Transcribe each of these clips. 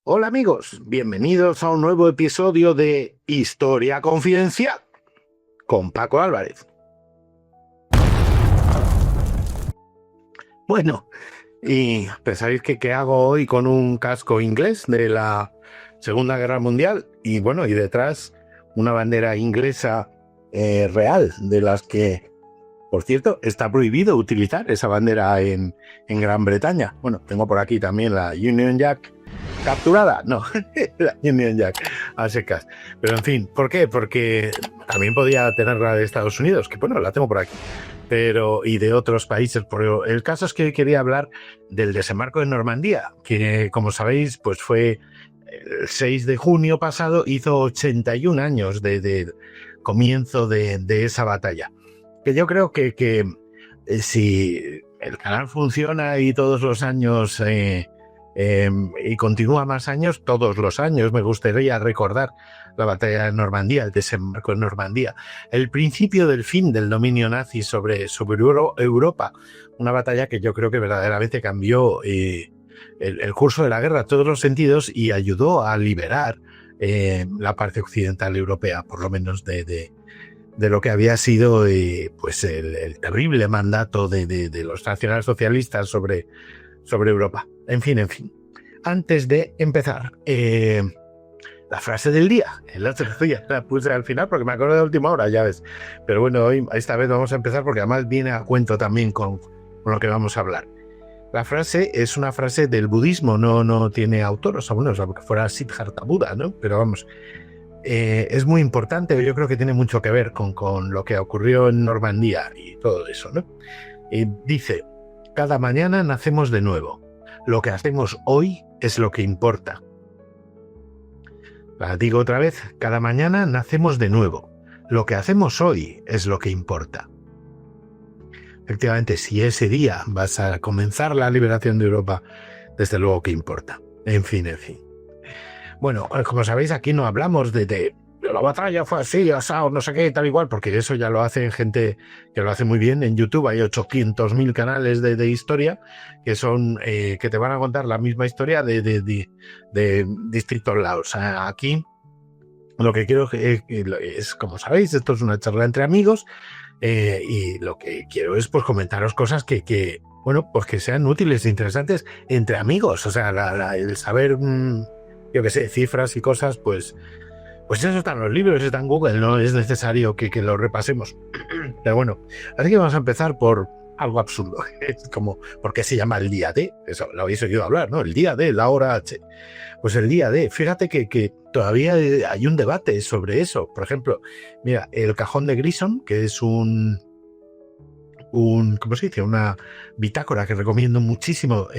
Hola amigos, bienvenidos a un nuevo episodio de Historia Confidencial con Paco Álvarez. Bueno, y pensáis que qué hago hoy con un casco inglés de la Segunda Guerra Mundial y bueno, y detrás una bandera inglesa real, de las que, por cierto, está prohibido utilizar esa bandera en Gran Bretaña. Bueno, tengo por aquí también la Union Jack capturada, no, la Union Jack a secas. Pero en fin, ¿por qué? Porque también podía tener la de Estados Unidos, que bueno, la tengo por aquí, pero y de otros países. Pero el caso es que hoy quería hablar del desembarco de Normandía, que como sabéis, pues fue el 6 de junio pasado, hizo 81 años de comienzo de esa batalla. Que yo creo que si el canal funciona y todos los años y continúa más años, todos los años me gustaría recordar la batalla de Normandía, el desembarco de Normandía, el principio del fin del dominio nazi sobre Europa, una batalla que yo creo que verdaderamente cambió el curso de la guerra en todos los sentidos y ayudó a liberar la parte occidental europea, por lo menos de lo que había sido pues el terrible mandato de los nacionalsocialistas sobre Europa. En fin. Antes de empezar, la frase del día. El otro día la puse al final porque me acuerdo de última hora, ya ves. Pero bueno, esta vez vamos a empezar porque además viene a cuento también con lo que vamos a hablar. La frase es una frase del budismo, no tiene autor, o sea, bueno, que fuera Siddhartha Buda, ¿no? Pero vamos, es muy importante, yo creo que tiene mucho que ver con lo que ocurrió en Normandía y todo eso, ¿no? Dice: cada mañana nacemos de nuevo. Lo que hacemos hoy es lo que importa. La digo otra vez: cada mañana nacemos de nuevo. Lo que hacemos hoy es lo que importa. Efectivamente, si ese día vas a comenzar la liberación de Europa, desde luego que importa. En fin. Bueno, como sabéis, aquí no hablamos de la batalla fue así, asado, no sé qué, tal igual, porque eso ya lo hace gente que lo hace muy bien. En YouTube hay 800.000 canales de historia que son que te van a contar la misma historia de distintos lados. O sea, aquí lo que quiero es, como sabéis, esto es una charla entre amigos y lo que quiero es pues comentaros cosas que bueno, pues que sean útiles e interesantes entre amigos. O sea, el saber, yo qué sé, cifras y cosas, pues eso está en los libros, está en Google, no es necesario que lo repasemos. Pero bueno, así que vamos a empezar por algo absurdo. Es como, ¿por qué se llama el día D? Eso lo habéis oído hablar, ¿no? El día D, la hora H. Pues el día D, fíjate que todavía hay un debate sobre eso. Por ejemplo, mira, el cajón de Grison, que es ¿cómo se dice? Una bitácora que recomiendo muchísimo.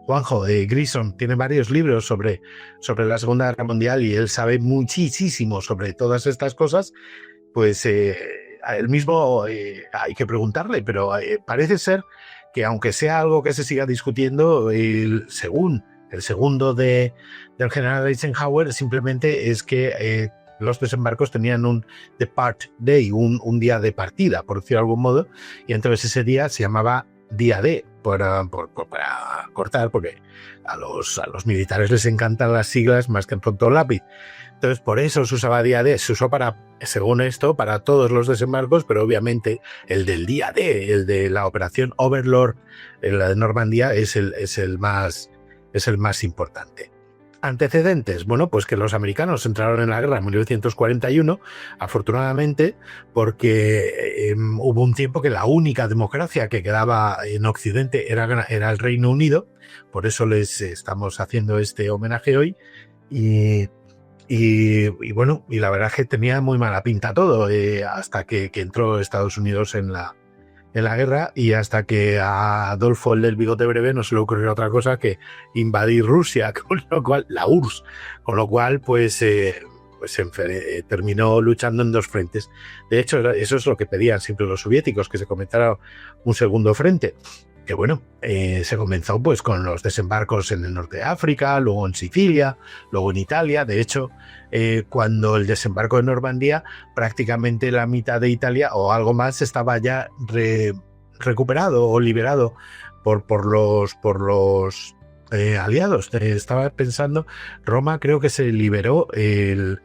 Juanjo de Grison tiene varios libros sobre la Segunda Guerra Mundial y él sabe muchísimo sobre todas estas cosas. Pues a él mismo hay que preguntarle, pero parece ser que aunque sea algo que se siga discutiendo, según el segundo del general Eisenhower, simplemente es que los desembarcos tenían un depart day, un día de partida, por decirlo de algún modo, y entonces ese día se llamaba día D, para cortar, porque a los militares les encantan las siglas más que en pronto un lápiz. Entonces por eso se usaba día D, se usó según esto, para todos los desembarcos, pero obviamente el del día D, el de la operación Overlord, la de Normandía, es el más importante. Antecedentes, bueno, pues que los americanos entraron en la guerra en 1941, afortunadamente, porque hubo un tiempo que la única democracia que quedaba en Occidente era el Reino Unido, por eso les estamos haciendo este homenaje hoy, y bueno, y la verdad es que tenía muy mala pinta todo, hasta que entró Estados Unidos en la guerra y hasta que a Adolfo, el del bigote breve, no se le ocurrió otra cosa que invadir Rusia, con lo cual, la URSS, con lo cual terminó luchando en dos frentes. De hecho, eso es lo que pedían siempre los soviéticos, que se comenzara un segundo frente. Que bueno, se comenzó pues con los desembarcos en el norte de África, luego en Sicilia, luego en Italia. De hecho, cuando el desembarco de Normandía, prácticamente la mitad de Italia o algo más estaba ya recuperado o liberado por los aliados. Estaba pensando, Roma creo que se liberó el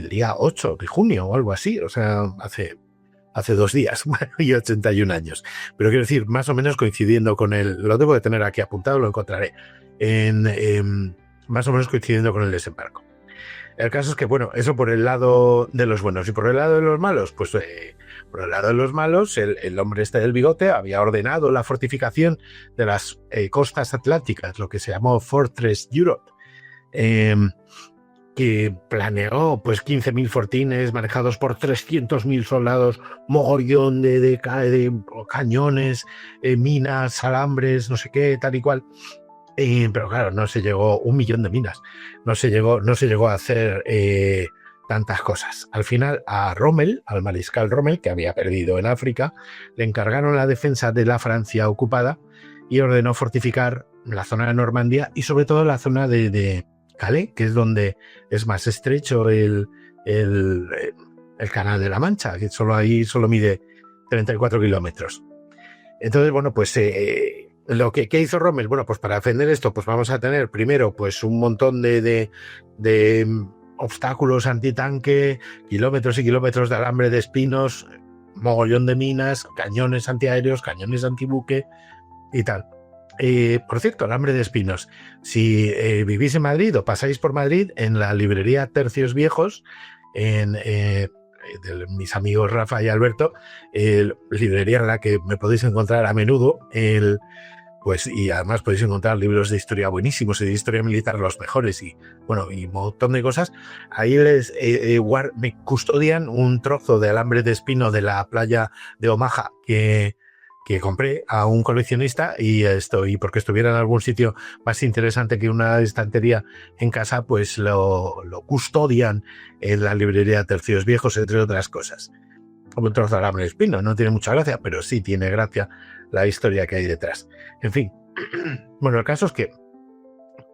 día 8 de junio o algo así, o sea, hace 2 días y 81 años. Pero quiero decir, más o menos coincidiendo con lo debo de tener aquí apuntado, lo encontraré, más o menos coincidiendo con el desembarco. El caso es que, bueno, eso por el lado de los buenos. Y por el lado de los malos, pues por el lado de los malos, el hombre este del bigote había ordenado la fortificación de las costas atlánticas, lo que se llamó Fortress Europe, que planeó pues 15.000 fortines manejados por 300.000 soldados, mogollón de cañones, minas, alambres, no sé qué, tal y cual. Pero claro, no se llegó, 1 millón de minas, no se llegó a hacer tantas cosas. Al final a Rommel, al mariscal Rommel, que había perdido en África, le encargaron la defensa de la Francia ocupada y ordenó fortificar la zona de Normandía y sobre todo la zona de Calais, que es donde es más estrecho el Canal de la Mancha, que solo mide 34 kilómetros. Entonces, bueno, pues ¿qué hizo Rommel? Bueno, pues para defender esto, pues vamos a tener primero pues un montón de obstáculos antitanque, kilómetros y kilómetros de alambre de espinos, mogollón de minas, cañones antiaéreos, cañones antibuque y tal. Por cierto, alambre de espinos. Si vivís en Madrid o pasáis por Madrid, en la librería Tercios Viejos, de mis amigos Rafa y Alberto, librería en la que me podéis encontrar a menudo, pues, y además podéis encontrar libros de historia buenísimos y de historia militar los mejores y bueno, y un montón de cosas. Ahí me custodian un trozo de alambre de espino de la playa de Omaha que compré a un coleccionista y porque estuviera en algún sitio más interesante que una estantería en casa, pues lo custodian en la librería Tercios Viejos, entre otras cosas. Como un trozo de alambre de espino, no tiene mucha gracia, pero sí tiene gracia la historia que hay detrás. En fin, bueno, el caso es que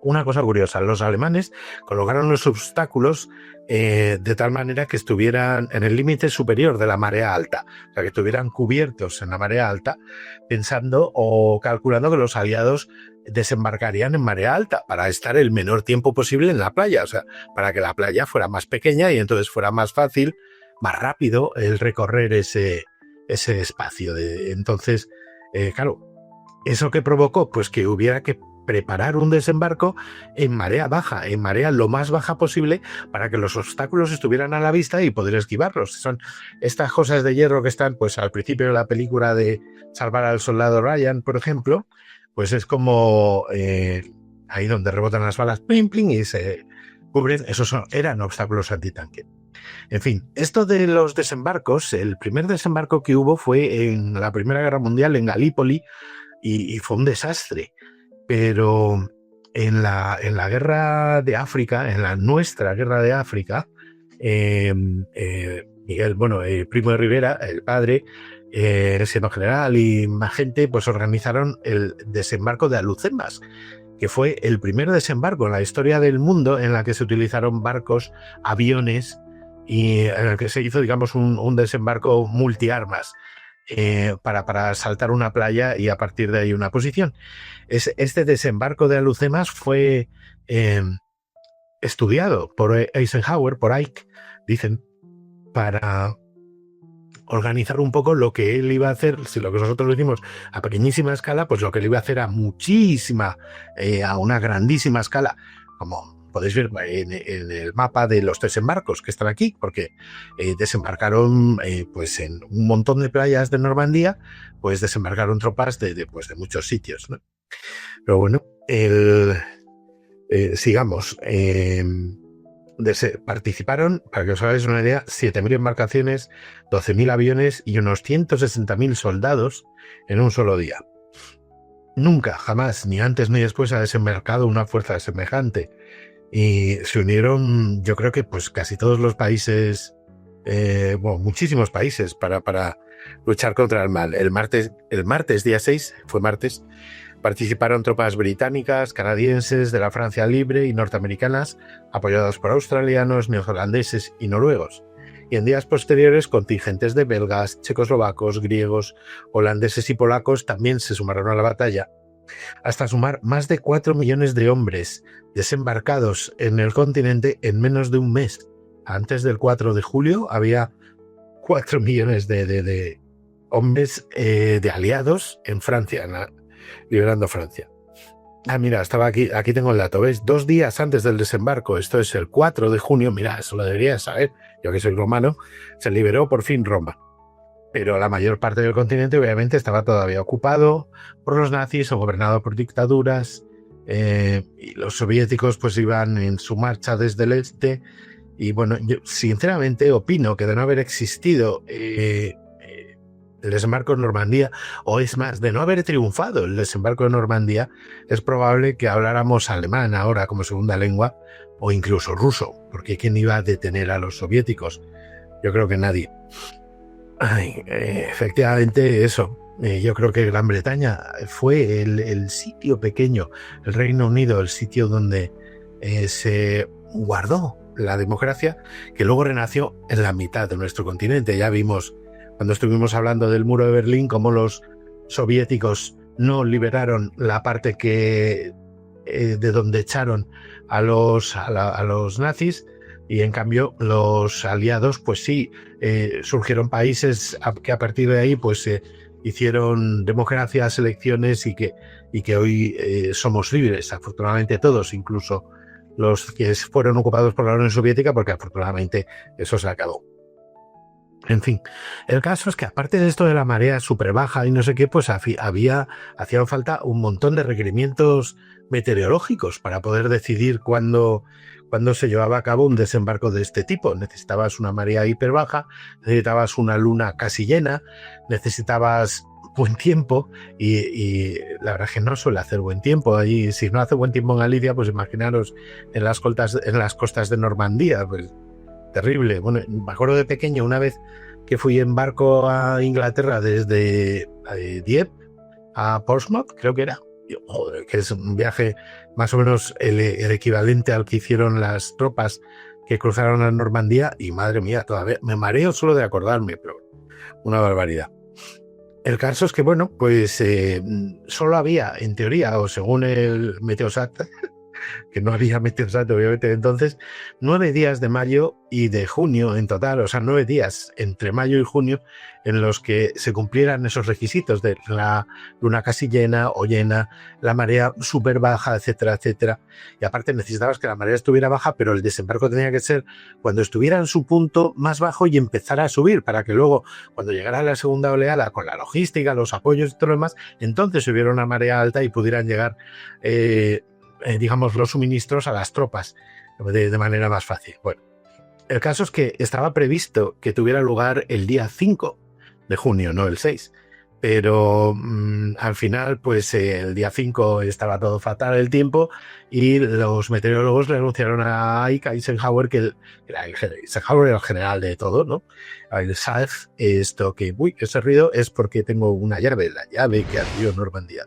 una cosa curiosa, los alemanes colocaron los obstáculos de tal manera que estuvieran en el límite superior de la marea alta, o sea, que estuvieran cubiertos en la marea alta, pensando o calculando que los aliados desembarcarían en marea alta para estar el menor tiempo posible en la playa, o sea, para que la playa fuera más pequeña y entonces fuera más fácil, más rápido el recorrer ese espacio. Entonces, claro, ¿eso qué provocó? Pues que hubiera que preparar un desembarco en marea baja, en marea lo más baja posible, para que los obstáculos estuvieran a la vista y poder esquivarlos. Son estas cosas de hierro que están pues al principio de la película de Salvar al Soldado Ryan, por ejemplo, pues es como ahí donde rebotan las balas, pling, pling, y se cubren. Esos eran obstáculos antitanque. En fin, esto de los desembarcos, el primer desembarco que hubo fue en la Primera Guerra Mundial en Galípoli y fue un desastre. Pero en la guerra de África, en la nuestra guerra de África, Miguel, Primo de Rivera, el padre, siendo general y más gente, pues organizaron el desembarco de Alhucemas, que fue el primer desembarco en la historia del mundo en la que se utilizaron barcos, aviones, y en el que se hizo, digamos, un desembarco multiarmas para saltar una playa y a partir de ahí una posición. Este desembarco de Alhucemas fue estudiado por Eisenhower, por Ike, dicen, para organizar un poco lo que él iba a hacer, si lo que nosotros lo hicimos a pequeñísima escala, pues lo que él iba a hacer a una grandísima escala, como podéis ver en el mapa de los desembarcos que están aquí, porque desembarcaron pues en un montón de playas de Normandía, pues desembarcaron tropas de muchos sitios, ¿no? Pero bueno, sigamos. Participaron, para que os hagáis una idea, 7.000 embarcaciones, 12.000 aviones y unos 160.000 soldados en un solo día. Nunca, jamás, ni antes ni después ha desembarcado una fuerza semejante. Y se unieron, yo creo que pues casi todos los países, muchísimos países para luchar contra el mal. El martes, día 6, fue martes, participaron tropas británicas, canadienses, de la Francia Libre y norteamericanas, apoyados por australianos, neozelandeses y noruegos. Y en días posteriores, contingentes de belgas, checoslovacos, griegos, holandeses y polacos también se sumaron a la batalla. hasta sumar más de 4 millones de hombres desembarcados en el continente en menos de un mes. Antes del 4 de julio había 4 millones de hombres de aliados en Francia, liberando Francia. Mira, estaba aquí tengo el dato, ¿ves? 2 días antes del desembarco, esto es el 4 de junio, mira, eso lo deberías saber, yo que soy romano, se liberó por fin Roma. Pero la mayor parte del continente obviamente estaba todavía ocupado por los nazis o gobernado por dictaduras, y los soviéticos pues iban en su marcha desde el este. Y bueno, yo sinceramente opino que de no haber existido el desembarco en Normandía, o es más, de no haber triunfado el desembarco en Normandía, es probable que habláramos alemán ahora como segunda lengua, o incluso ruso, porque ¿quién iba a detener a los soviéticos? Yo creo que nadie. Efectivamente eso. Yo creo que Gran Bretaña fue el sitio pequeño, el Reino Unido, el sitio donde se guardó la democracia, que luego renació en la mitad de nuestro continente. Ya vimos cuando estuvimos hablando del muro de Berlín cómo los soviéticos no liberaron la parte que de donde echaron a los nazis, y en cambio los aliados pues sí, surgieron países que a partir de ahí pues hicieron democracias, elecciones, y que hoy somos libres, afortunadamente todos, incluso los que fueron ocupados por la Unión Soviética, porque afortunadamente eso se acabó. En fin, el caso es que aparte de esto de la marea súper baja y no sé qué, pues hacían falta un montón de requerimientos meteorológicos para poder decidir cuándo se llevaba a cabo un desembarco de este tipo. Necesitabas una marea hiper baja, necesitabas una luna casi llena, necesitabas buen tiempo, y la verdad es que no suele hacer buen tiempo allí. Si no hace buen tiempo en Galicia, pues imaginaros en las costas de Normandía, pues terrible. Bueno, me acuerdo de pequeño una vez que fui en barco a Inglaterra desde Dieppe a Portsmouth, creo que era. Joder, que es un viaje más o menos el equivalente al que hicieron las tropas que cruzaron a Normandía, y madre mía, todavía me mareo solo de acordarme, pero una barbaridad. El caso es que, bueno, pues solo había, en teoría, o según el Meteosat, que no había Meteosat obviamente entonces, 9 días de mayo y de junio en total, o sea, 9 días entre mayo y junio en los que se cumplieran esos requisitos de la luna casi llena o llena, la marea súper baja, etcétera, etcétera. Y aparte necesitabas que la marea estuviera baja, pero el desembarco tenía que ser cuando estuviera en su punto más bajo y empezara a subir, para que luego, cuando llegara la segunda oleada, con la logística, los apoyos y todo lo demás, entonces hubiera una marea alta y pudieran llegar digamos, los suministros a las tropas de manera más fácil. Bueno, el caso es que estaba previsto que tuviera lugar el día 5 de junio, no el 6. Pero al final, pues el día 5 estaba todo fatal el tiempo, y los meteorólogos le anunciaron a Ike Eisenhower, que Eisenhower era el general de todo, ¿no? El SAF, esto que, ese ruido es porque tengo una llave, la llave que abrió Normandía.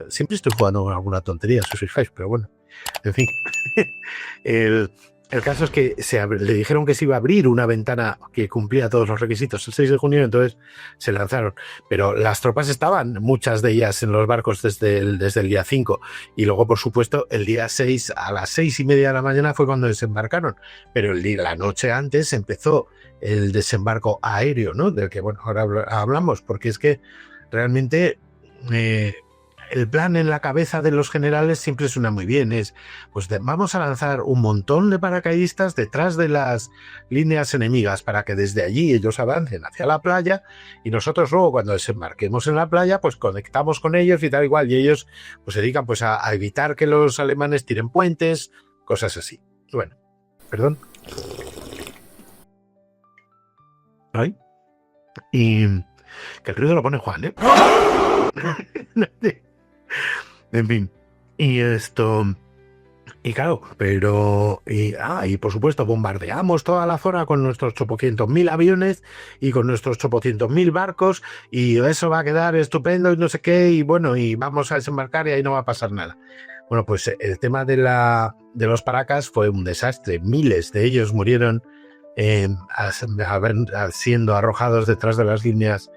Siempre estoy jugando alguna tontería, si os fijáis, pero bueno, en fin. El caso es que le dijeron que se iba a abrir una ventana que cumplía todos los requisitos el 6 de junio, entonces se lanzaron. Pero las tropas estaban, muchas de ellas, en los barcos desde el día 5. Y luego, por supuesto, el día 6 a las 6:30 de la mañana fue cuando desembarcaron. Pero la noche antes empezó el desembarco aéreo, ¿no? Del que, bueno, ahora hablamos, porque es que realmente el plan en la cabeza de los generales siempre suena muy bien. Es, pues vamos a lanzar un montón de paracaidistas detrás de las líneas enemigas para que desde allí ellos avancen hacia la playa, y nosotros luego, cuando desembarquemos en la playa, pues conectamos con ellos y tal igual, y ellos pues se dedican pues a evitar que los alemanes tiren puentes, cosas así. Bueno, perdón. Ay. Y que el ruido lo pone Juan, ¿eh? En fin, y esto, y claro, pero, y por supuesto bombardeamos toda la zona con nuestros 800.000 aviones y con nuestros 800.000 barcos, y eso va a quedar estupendo y no sé qué, y bueno, y vamos a desembarcar y ahí no va a pasar nada. Bueno, pues el tema de los Paracas fue un desastre. Miles de ellos murieron siendo arrojados detrás de las líneas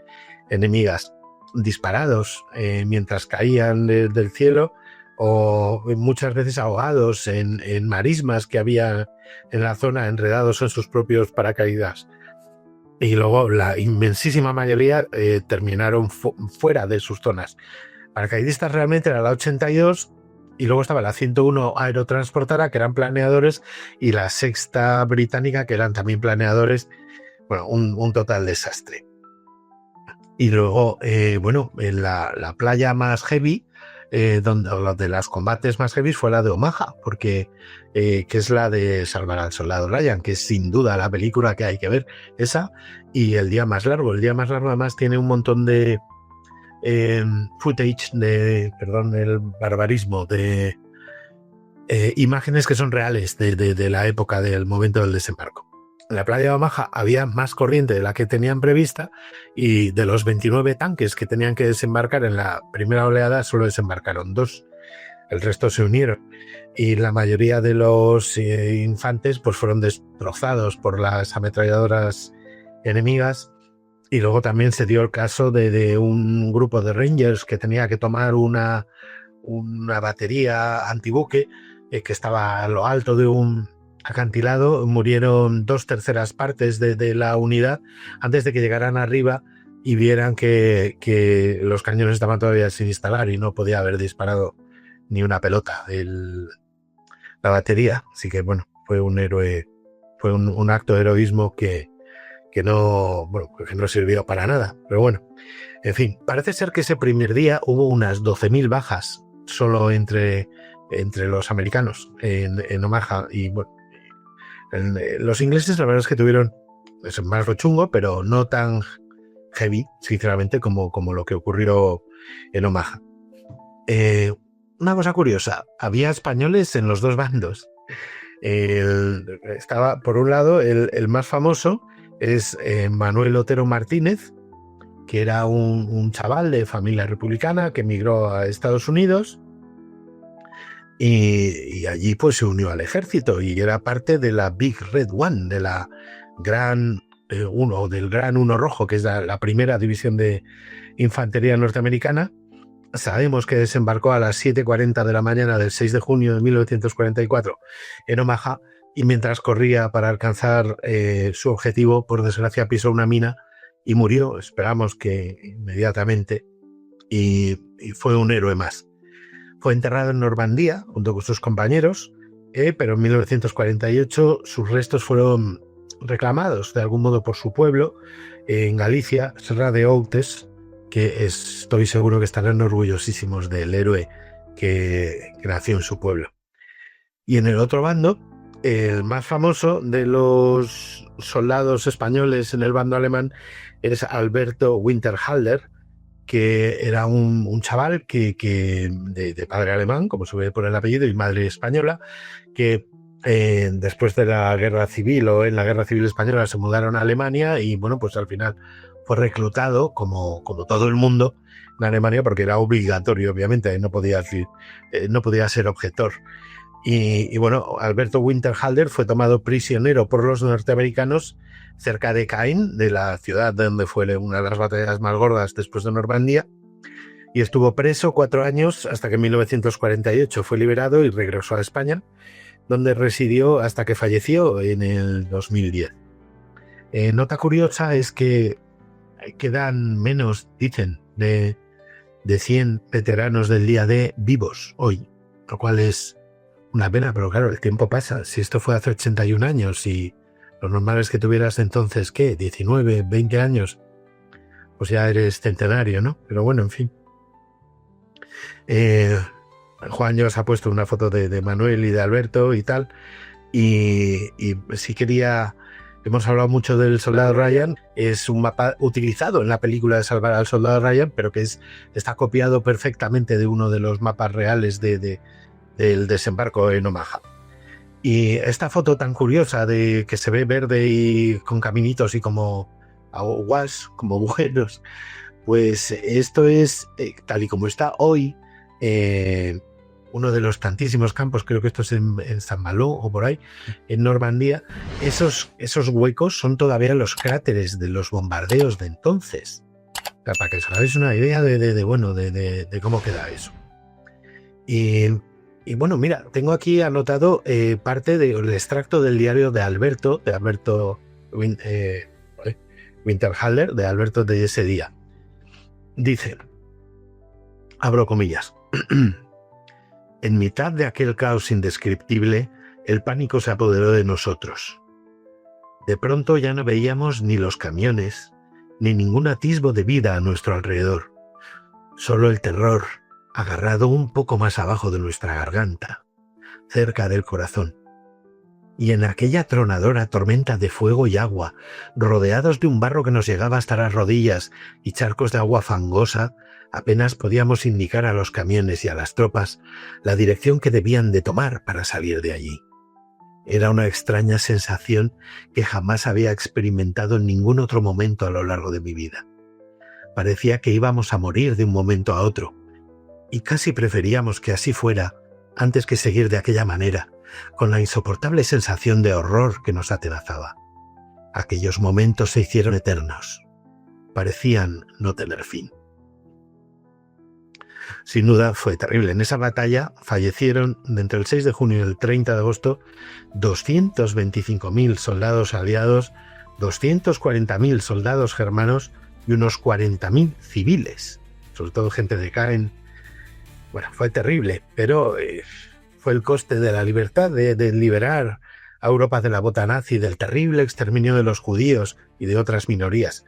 enemigas. disparados mientras caían del cielo, o muchas veces ahogados en marismas que había en la zona, enredados en sus propios paracaídas. Y luego la inmensísima mayoría terminaron fuera de sus zonas. Paracaidistas realmente era la 82, y luego estaba la 101 Aerotransportara, que eran planeadores, y la sexta británica, que eran también planeadores. Bueno, un total desastre. Y luego, en la playa más heavy, donde de las combates más heavy, fue la de Omaha, porque que es la de Salvar al Soldado Ryan, que es sin duda la película que hay que ver, esa, y El Día Más Largo. El Día Más Largo además tiene un montón de footage el barbarismo, de imágenes que son reales de la época del momento del desembarco. En la playa de Omaha había más corriente de la que tenían prevista, y de los 29 tanques que tenían que desembarcar en la primera oleada solo desembarcaron 2, el resto se unieron, y la mayoría de los infantes pues fueron destrozados por las ametralladoras enemigas. Y luego también se dio el caso de un grupo de Rangers que tenía que tomar una batería antibuque que estaba a lo alto de un acantilado. Murieron 2/3 partes de la unidad antes de que llegaran arriba y vieran que los cañones estaban todavía sin instalar y no podía haber disparado ni una pelota la batería. Así que bueno, fue un acto de heroísmo que no sirvió para nada. Pero bueno, en fin, parece ser que ese primer día hubo unas 12.000 bajas solo entre los americanos en Omaha. Y bueno, los ingleses la verdad es que tuvieron más lo chungo, pero no tan heavy, sinceramente, como lo que ocurrió en Omaha. Una cosa curiosa, había españoles en los dos bandos. Estaba, por un lado, el más famoso es Manuel Otero Martínez, que era un chaval de familia republicana que emigró a Estados Unidos y allí pues se unió al ejército y era parte de la Big Red One, de la Gran del Gran Uno Rojo, que es la primera división de infantería norteamericana. Sabemos que desembarcó a las 7:40 de la mañana del 6 de junio de 1944 en Omaha, y mientras corría para alcanzar su objetivo, por desgracia pisó una mina y murió, esperamos que inmediatamente, y fue un héroe más. Fue enterrado en Normandía junto con sus compañeros, pero en 1948 sus restos fueron reclamados de algún modo por su pueblo, en Galicia, Serra de Outes, que estoy seguro que estarán orgullosísimos del héroe que nació en su pueblo. Y en el otro bando, el más famoso de los soldados españoles en el bando alemán es Alberto Winterhalter, que era un chaval que de padre alemán, como se ve por el apellido, y madre española, que después de la guerra civil o en la guerra civil española se mudaron a Alemania, y bueno, pues al final fue reclutado como todo el mundo en Alemania, porque era obligatorio, obviamente, no podía ser objetor. Y bueno, Alberto Winterhalter fue tomado prisionero por los norteamericanos cerca de Caen, de la ciudad donde fue una de las batallas más gordas después de Normandía, y estuvo preso 4 años hasta que en 1948 fue liberado y regresó a España, donde residió hasta que falleció en el 2010. Nota curiosa es que quedan menos, dicen, de 100 veteranos del día D vivos hoy, lo cual es una pena, pero claro, el tiempo pasa. Si esto fue hace 81 años y lo normal es que tuvieras entonces, ¿qué? 19, 20 años, pues ya eres centenario, ¿no? Pero bueno, en fin. Juan ya os ha puesto una foto de Manuel y de Alberto y tal, y sí quería... Hemos hablado mucho del Soldado Ryan, es un mapa utilizado en la película de Salvar al Soldado Ryan, pero que está copiado perfectamente de uno de los mapas reales del desembarco en Omaha. Y esta foto tan curiosa de que se ve verde y con caminitos y como aguas, como buenos, pues esto es, tal y como está hoy, uno de los tantísimos campos, creo que esto es en San Malo o por ahí, en Normandía. Esos huecos son todavía los cráteres de los bombardeos de entonces. O sea, para que os hagáis una idea de cómo queda eso. Y bueno, mira, tengo aquí anotado parte del extracto del diario de Alberto Winterhalter, de Alberto de ese día. Dice, abro comillas, en mitad de aquel caos indescriptible, el pánico se apoderó de nosotros. De pronto ya no veíamos ni los camiones, ni ningún atisbo de vida a nuestro alrededor. Solo el terror, agarrado un poco más abajo de nuestra garganta, cerca del corazón. Y en aquella tronadora tormenta de fuego y agua, rodeados de un barro que nos llegaba hasta las rodillas y charcos de agua fangosa, apenas podíamos indicar a los camiones y a las tropas la dirección que debían de tomar para salir de allí. Era una extraña sensación que jamás había experimentado en ningún otro momento a lo largo de mi vida. Parecía que íbamos a morir de un momento a otro, y casi preferíamos que así fuera antes que seguir de aquella manera, con la insoportable sensación de horror que nos atenazaba. Aquellos momentos se hicieron eternos. Parecían no tener fin. Sin duda fue terrible. En esa batalla fallecieron, entre el 6 de junio y el 30 de agosto, 225.000 soldados aliados, 240.000 soldados germanos y unos 40.000 civiles, sobre todo gente de Caen. Bueno, fue terrible, pero fue el coste de la libertad, de liberar a Europa de la bota nazi, del terrible exterminio de los judíos y de otras minorías.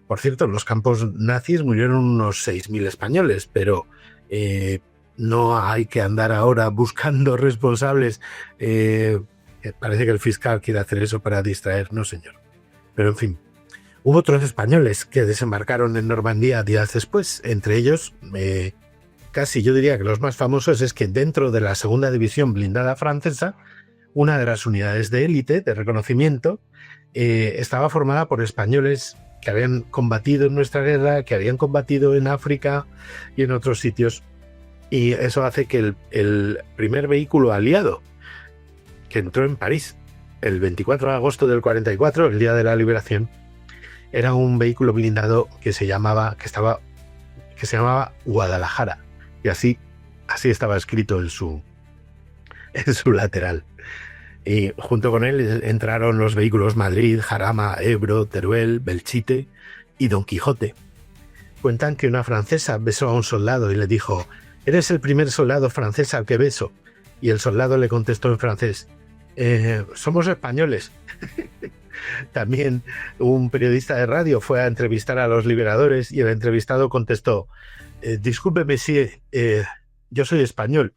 Por cierto, en los campos nazis murieron unos 6.000 españoles, pero no hay que andar ahora buscando responsables. Parece que el fiscal quiere hacer eso para distraer, no señor. Pero en fin, hubo otros españoles que desembarcaron en Normandía días después, entre ellos, casi yo diría que los más famosos es que dentro de la segunda división blindada francesa, una de las unidades de élite, de reconocimiento, estaba formada por españoles que habían combatido en nuestra guerra, que habían combatido en África y en otros sitios. Y eso hace que el primer vehículo aliado que entró en París el 24 de agosto del 44, el día de la liberación, era un vehículo blindado que se llamaba Guadalajara. Y así estaba escrito en su lateral. Y junto con él entraron los vehículos Madrid, Jarama, Ebro, Teruel, Belchite y Don Quijote. Cuentan que una francesa besó a un soldado y le dijo: «Eres el primer soldado francés al que beso». Y el soldado le contestó en francés: «Somos españoles». También un periodista de radio fue a entrevistar a los liberadores y el entrevistado contestó: «Disculpe, monsieur, yo soy español».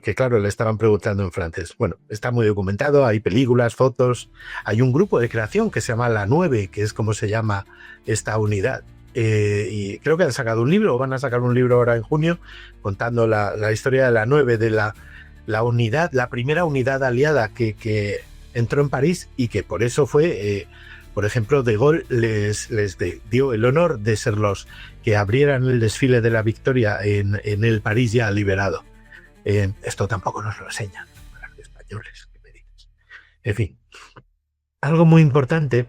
Que claro, le estaban preguntando en francés. Bueno, está muy documentado, hay películas, fotos, hay un grupo de creación que se llama La 9, que es como se llama esta unidad. Y creo que han sacado un libro, o van a sacar un libro ahora en junio, contando la historia de La 9, de la unidad, la primera unidad aliada que entró en París y que por eso fue, por ejemplo, De Gaulle les dio el honor de ser los que abrieran el desfile de la victoria en el París ya liberado. Esto tampoco nos lo enseñan los españoles. ¿Qué me dices? En fin, algo muy importante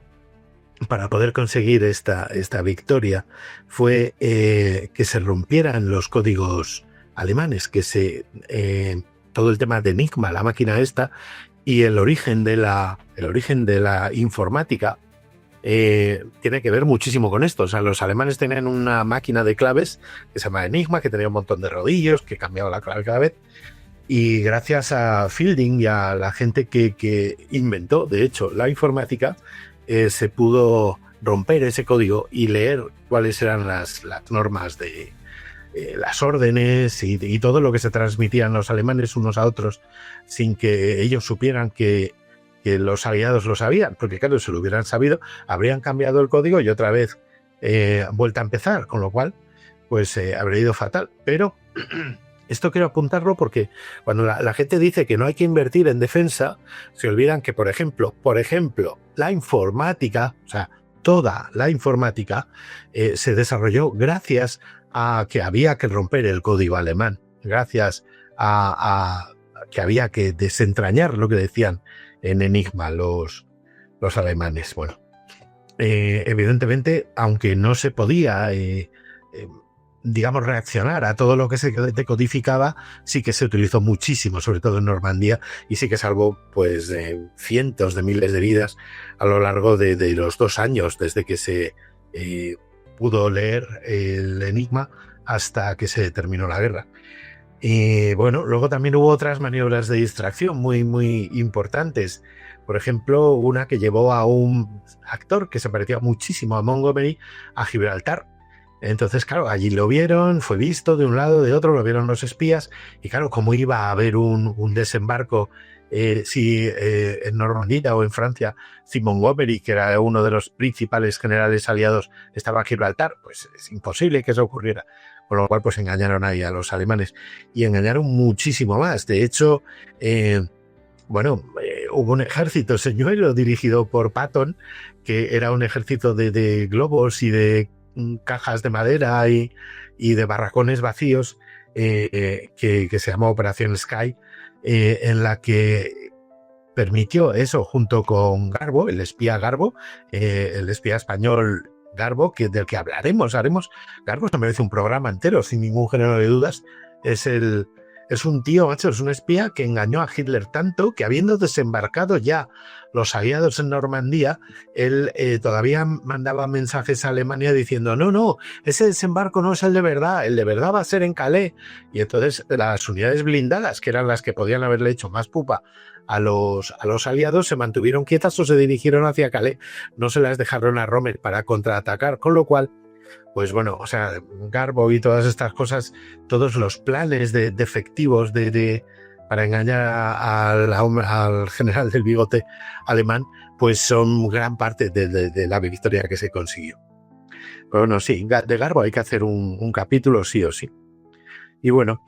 para poder conseguir esta victoria fue que se rompieran los códigos alemanes, que todo el tema de Enigma, la máquina esta, y el origen de la informática tiene que ver muchísimo con esto. O sea, los alemanes tenían una máquina de claves que se llama Enigma, que tenía un montón de rodillos, que cambiaba la clave cada vez. Y gracias a Fielding y a la gente que inventó, de hecho, la informática, se pudo romper ese código y leer cuáles eran las normas de las órdenes y todo lo que se transmitían los alemanes unos a otros sin que ellos supieran que los aliados lo sabían, porque claro, si lo hubieran sabido, habrían cambiado el código y otra vez vuelta a empezar, con lo cual, pues habría ido fatal. Pero esto quiero apuntarlo porque cuando la gente dice que no hay que invertir en defensa, se olvidan que, por ejemplo, la informática, o sea, toda la informática se desarrolló gracias a que había que romper el código alemán, gracias a que había que desentrañar lo que decían en Enigma los alemanes. Bueno, evidentemente, aunque no se podía, digamos, reaccionar a todo lo que se decodificaba, sí que se utilizó muchísimo, sobre todo en Normandía, y sí que salvó pues cientos de miles de vidas a lo largo de los 2 años desde que se pudo leer el enigma hasta que se terminó la guerra. Y bueno, luego también hubo otras maniobras de distracción muy, muy importantes. Por ejemplo, una que llevó a un actor que se parecía muchísimo a Montgomery a Gibraltar. Entonces, claro, allí lo vieron, fue visto de un lado, de otro, lo vieron los espías. Y claro, ¿cómo iba a haber un desembarco si en Normandía o en Francia, si Montgomery, que era uno de los principales generales aliados, estaba en Gibraltar? Pues es imposible que eso ocurriera. Con lo cual, pues engañaron ahí a los alemanes y engañaron muchísimo más. De hecho, hubo un ejército señuelo dirigido por Patton, que era un ejército de globos y de cajas de madera y de barracones vacíos, que se llamó Operación Sky, en la que permitió eso, junto con Garbo, el espía Garbo, el espía español Garbo, del que haremos. Garbo se merece un programa entero, sin ningún género de dudas. Es un tío, macho, es un espía que engañó a Hitler tanto que, habiendo desembarcado ya los aliados en Normandía, él todavía mandaba mensajes a Alemania diciendo no, ese desembarco no es el de verdad va a ser en Calais. Y entonces las unidades blindadas, que eran las que podían haberle hecho más pupa a los aliados, se mantuvieron quietas o se dirigieron hacia Calais. No se las dejaron a Rommel para contraatacar, con lo cual, pues bueno, o sea, Garbo y todas estas cosas, todos los planes de efectivos para engañar al general del bigote alemán, pues son gran parte de la victoria que se consiguió. Pero bueno, sí, de Garbo hay que hacer un capítulo sí o sí. Y bueno,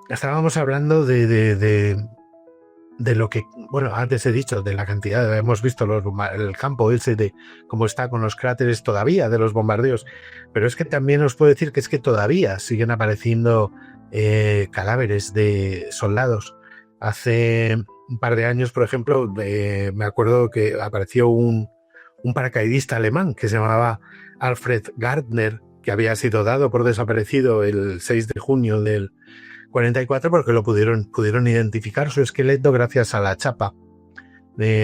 estábamos hablando de lo que, bueno, antes he dicho, de la cantidad, hemos visto el campo ese de cómo está con los cráteres todavía de los bombardeos, pero es que también os puedo decir que es que todavía siguen apareciendo cadáveres de soldados. Hace un par de años, por ejemplo, me acuerdo que apareció un paracaidista alemán que se llamaba Alfred Gardner, que había sido dado por desaparecido el 6 de junio del 44, porque lo pudieron identificar su esqueleto gracias a la chapa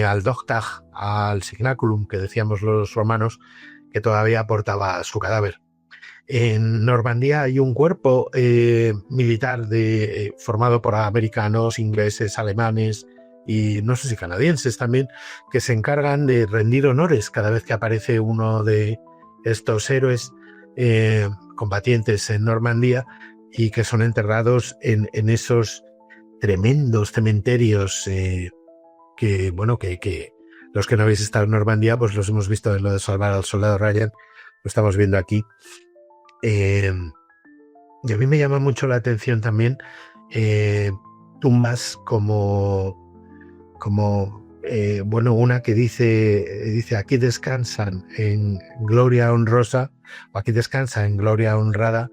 al Dochtag, al Signaculum, que decíamos los romanos, que todavía portaba su cadáver. En Normandía hay un cuerpo militar formado por americanos, ingleses, alemanes y no sé si canadienses también, que se encargan de rendir honores cada vez que aparece uno de estos héroes combatientes en Normandía, y que son enterrados en esos tremendos cementerios que los que no habéis estado en Normandía, pues los hemos visto en lo de salvar al soldado Ryan, lo estamos viendo aquí. Y a mí me llama mucho la atención también tumbas como una que dice aquí descansan en gloria honrosa, o aquí descansa en gloria honrada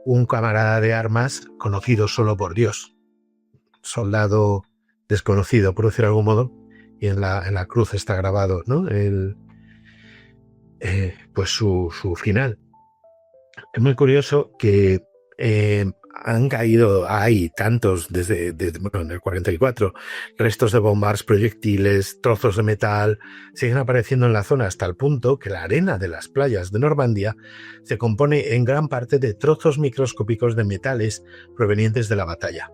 un camarada de armas conocido solo por Dios, soldado desconocido, por decirlo de algún modo, y en la cruz está grabado, ¿no? Pues su final. Es muy curioso que han caído ahí tantos desde en el 44, restos de bombas, proyectiles, trozos de metal, siguen apareciendo en la zona hasta el punto que la arena de las playas de Normandía se compone en gran parte de trozos microscópicos de metales provenientes de la batalla.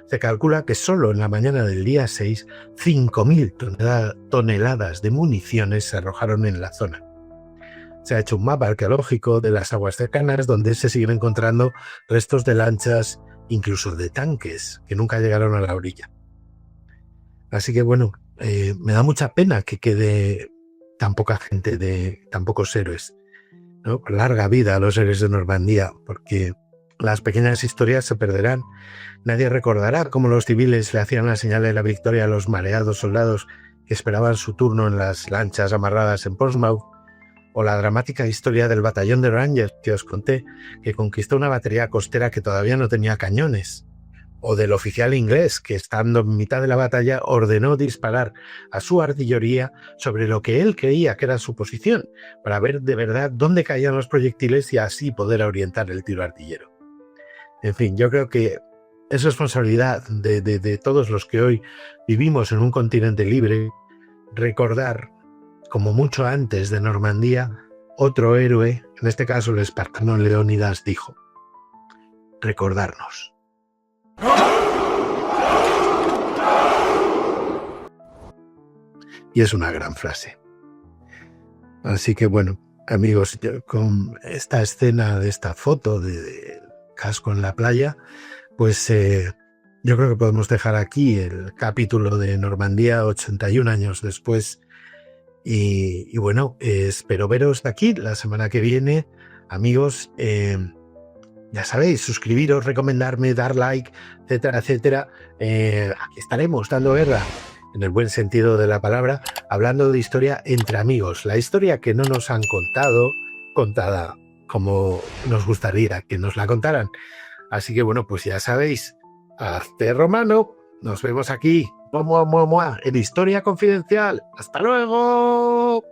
Se calcula que solo en la mañana del día 6, 5.000 toneladas de municiones se arrojaron en la zona. Se ha hecho un mapa arqueológico de las aguas cercanas donde se siguen encontrando restos de lanchas, incluso de tanques, que nunca llegaron a la orilla. Así que bueno, me da mucha pena que quede tan poca gente, tan pocos héroes, ¿no? Larga vida a los héroes de Normandía, porque las pequeñas historias se perderán. Nadie recordará cómo los civiles le hacían la señal de la victoria a los mareados soldados que esperaban su turno en las lanchas amarradas en Portsmouth, o la dramática historia del batallón de Rangers que os conté, que conquistó una batería costera que todavía no tenía cañones. o del oficial inglés que, estando en mitad de la batalla, ordenó disparar a su artillería sobre lo que él creía que era su posición, para ver de verdad dónde caían los proyectiles y así poder orientar el tiro artillero. En fin, yo creo que es responsabilidad de todos los que hoy vivimos en un continente libre recordar, como mucho antes de Normandía, otro héroe, en este caso el espartano Leónidas, dijo: recordarnos. Y es una gran frase. Así que bueno, amigos, con esta escena de esta foto de casco en la playa, pues yo creo que podemos dejar aquí el capítulo de Normandía 81 años después. Y bueno, espero veros de aquí la semana que viene, amigos. Ya sabéis, suscribiros, recomendarme, dar like, etcétera, etcétera. Aquí estaremos dando guerra, en el buen sentido de la palabra, hablando de historia entre amigos. La historia que no nos han contado, contada como nos gustaría que nos la contaran. Así que bueno, pues ya sabéis, hazte romano. Nos vemos aquí, en Historia Confidencial. ¡Hasta luego!